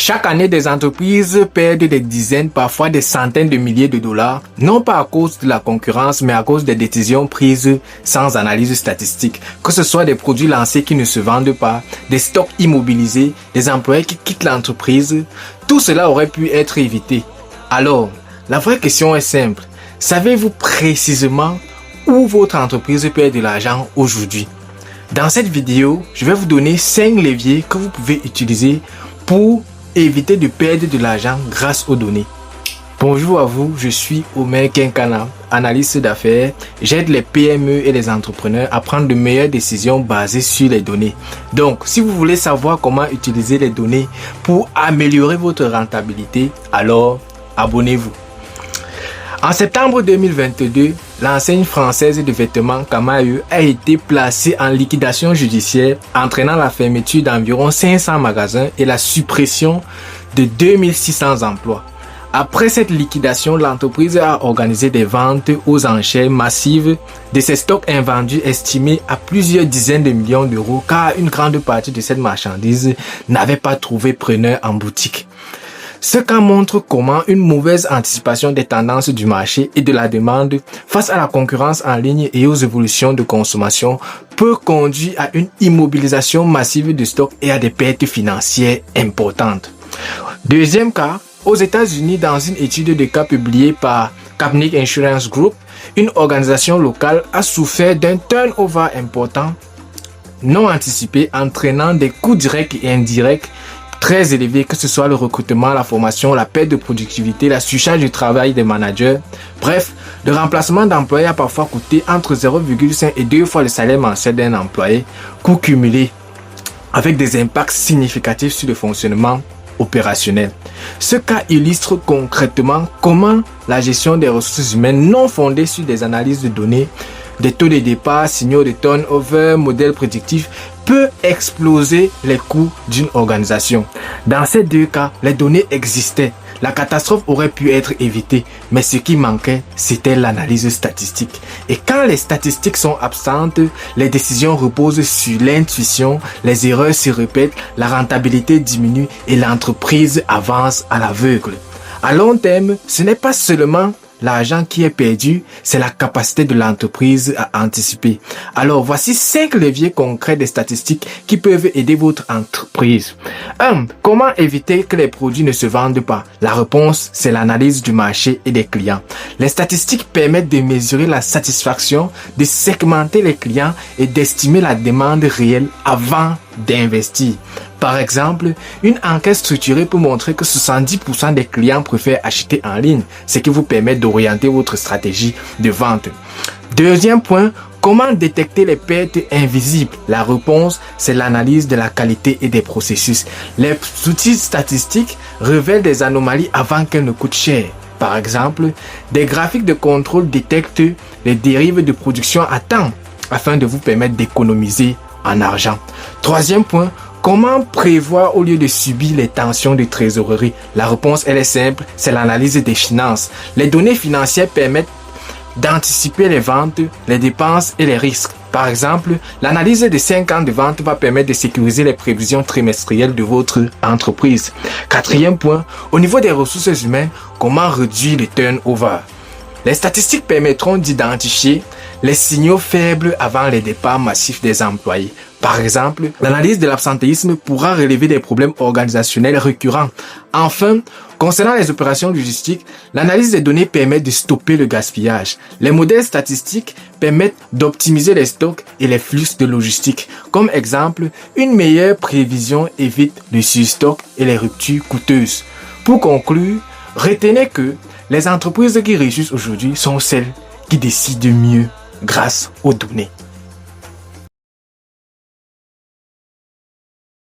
Chaque année, des entreprises perdent des dizaines, parfois des centaines de milliers de dollars, non pas à cause de la concurrence, mais à cause des décisions prises sans analyse statistique. Que ce soit des produits lancés qui ne se vendent pas, des stocks immobilisés, des employés qui quittent l'entreprise, tout cela aurait pu être évité. Alors, la vraie question est simple. Savez-vous précisément où votre entreprise perd de l'argent aujourd'hui? Dans cette vidéo, je vais vous donner 5 leviers que vous pouvez utiliser pour éviter de perdre de l'argent grâce aux données. Bonjour à vous, je suis Omer Kenkana, analyste d'affaires. J'aide les PME et les entrepreneurs à prendre de meilleures décisions basées sur les données. Donc, si vous voulez savoir comment utiliser les données pour améliorer votre rentabilité, alors abonnez-vous. En septembre 2022, l'enseigne française de vêtements Camaïeu a été placée en liquidation judiciaire, entraînant la fermeture d'environ 500 magasins et la suppression de 2600 emplois. Après cette liquidation, l'entreprise a organisé des ventes aux enchères massives de ses stocks invendus estimés à plusieurs dizaines de millions d'euros, car une grande partie de cette marchandise n'avait pas trouvé preneur en boutique. Ce cas montre comment une mauvaise anticipation des tendances du marché et de la demande face à la concurrence en ligne et aux évolutions de consommation peut conduire à une immobilisation massive de stocks et à des pertes financières importantes. Deuxième cas, aux États-Unis, dans une étude de cas publiée par Capnick Insurance Group, une organisation locale a souffert d'un turnover important non anticipé, entraînant des coûts directs et indirects très élevés, que ce soit le recrutement, la formation, la perte de productivité, la surcharge du travail des managers. Bref, le remplacement d'employés a parfois coûté entre 0,5 et 2 fois le salaire mensuel d'un employé, coût cumulé avec des impacts significatifs sur le fonctionnement opérationnel. Ce cas illustre concrètement comment la gestion des ressources humaines non fondée sur des analyses de données, des taux de départ, signaux de turnover, modèles prédictifs peut exploser les coûts d'une organisation. Dans ces deux cas, les données existaient. La catastrophe aurait pu être évitée, mais ce qui manquait, c'était l'analyse statistique. Et quand les statistiques sont absentes, les décisions reposent sur l'intuition, les erreurs se répètent, la rentabilité diminue et l'entreprise avance à l'aveugle. À long terme, ce n'est pas seulement l'argent qui est perdu, c'est la capacité de l'entreprise à anticiper. Alors, voici 5 leviers concrets des statistiques qui peuvent aider votre entreprise. 1. Comment éviter que les produits ne se vendent pas? La réponse, c'est l'analyse du marché et des clients. Les statistiques permettent de mesurer la satisfaction, de segmenter les clients et d'estimer la demande réelle avant d'investir. Par exemple, une enquête structurée peut montrer que 70% des clients préfèrent acheter en ligne, ce qui vous permet d'orienter votre stratégie de vente. Deuxième point, comment détecter les pertes invisibles? La réponse, c'est l'analyse de la qualité et des processus. Les outils statistiques révèlent des anomalies avant qu'elles ne coûtent cher. Par exemple, des graphiques de contrôle détectent les dérives de production à temps afin de vous permettre d'économiser en argent. Troisième point, comment prévoir au lieu de subir les tensions de trésorerie? La réponse, elle est simple, c'est l'analyse des finances. Les données financières permettent d'anticiper les ventes, les dépenses et les risques. Par exemple, l'analyse de 5 ans de vente va permettre de sécuriser les prévisions trimestrielles de votre entreprise. Quatrième point, au niveau des ressources humaines, comment réduire le turnover? Les statistiques permettront d'identifier les signaux faibles avant les départs massifs des employés. Par exemple, l'analyse de l'absentéisme pourra relever des problèmes organisationnels récurrents. Enfin, concernant les opérations logistiques, l'analyse des données permet de stopper le gaspillage. Les modèles statistiques permettent d'optimiser les stocks et les flux de logistique. Comme exemple, une meilleure prévision évite le surstock et les ruptures coûteuses. Pour conclure, retenez que les entreprises qui réussissent aujourd'hui sont celles qui décident mieux grâce aux données.